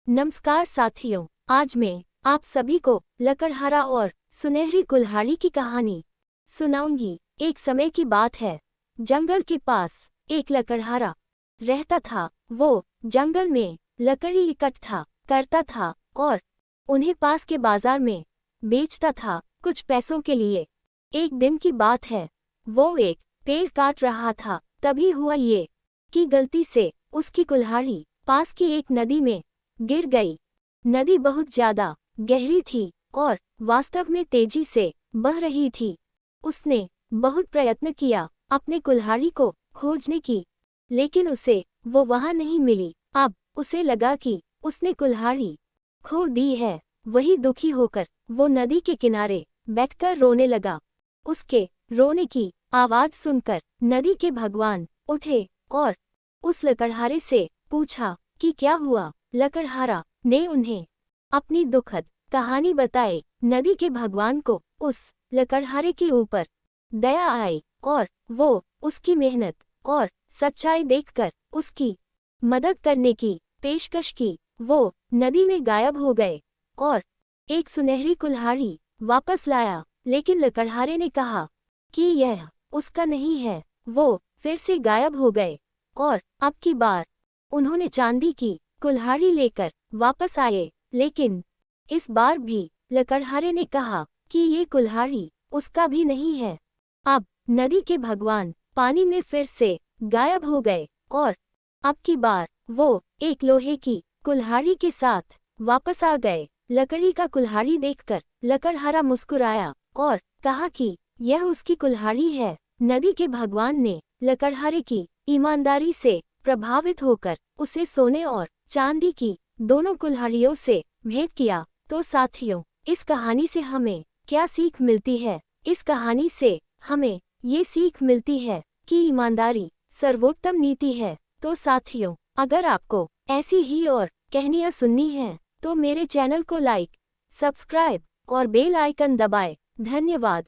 नमस्कार साथियों, आज मैं आप सभी को लकड़हारा और सुनहरी कुल्हाड़ी की कहानी सुनाऊंगी। एक समय की बात है, जंगल के पास एक लकड़हारा रहता था। वो जंगल में लकड़ी इकट्ठा करता था और उन्हें पास के बाजार में बेचता था कुछ पैसों के लिए। एक दिन की बात है, वो एक पेड़ काट रहा था, तभी हुआ ये कि गलती से उसकी कुल्हाड़ी पास की एक नदी में गिर गई। नदी बहुत ज्यादा गहरी थी और वास्तव में तेजी से बह रही थी। उसने बहुत प्रयत्न किया अपने कुल्हाड़ी को खोजने की, लेकिन उसे वो वहां नहीं मिली। अब उसे लगा कि उसने कुल्हाड़ी खो दी है। वही दुखी होकर वो नदी के किनारे बैठकर रोने लगा। उसके रोने की आवाज सुनकर नदी के भगवान उठे और उस लकड़हारे से पूछा कि क्या हुआ। लकड़हारा ने उन्हें अपनी दुखद कहानी बताई। नदी के भगवान को उस लकड़हारे के ऊपर दया आई और वो उसकी मेहनत और सच्चाई देखकर उसकी मदद करने की पेशकश की। वो नदी में गायब हो गए और एक सुनहरी कुल्हाड़ी वापस लाया, लेकिन लकड़हारे ने कहा कि यह उसका नहीं है। वो फिर से गायब हो गए और अब की बार उन्होंने चांदी की कुल्हाड़ी लेकर वापस आए, लेकिन इस बार भी लकड़हारे ने कहा कि ये कुल्हाड़ी उसका भी नहीं है। अब नदी के भगवान पानी में फिर से गायब हो गए और अब की बार वो एक लोहे की कुल्हाड़ी के साथ वापस आ गए। लकड़ी का कुल्हाड़ी देखकर लकड़हारा मुस्कुराया और कहा कि यह उसकी कुल्हाड़ी है। नदी के भगवान ने लकड़हारे की ईमानदारी से प्रभावित होकर उसे सोने और चांदी की दोनों कुल्हाड़ियों से भेंट किया। तो साथियों, इस कहानी से हमें क्या सीख मिलती है? इस कहानी से हमें ये सीख मिलती है कि ईमानदारी सर्वोत्तम नीति है। तो साथियों, अगर आपको ऐसी ही और कहानियाँ सुननी हैं, तो मेरे चैनल को लाइक, सब्सक्राइब और बेल आइकन दबाएं। धन्यवाद।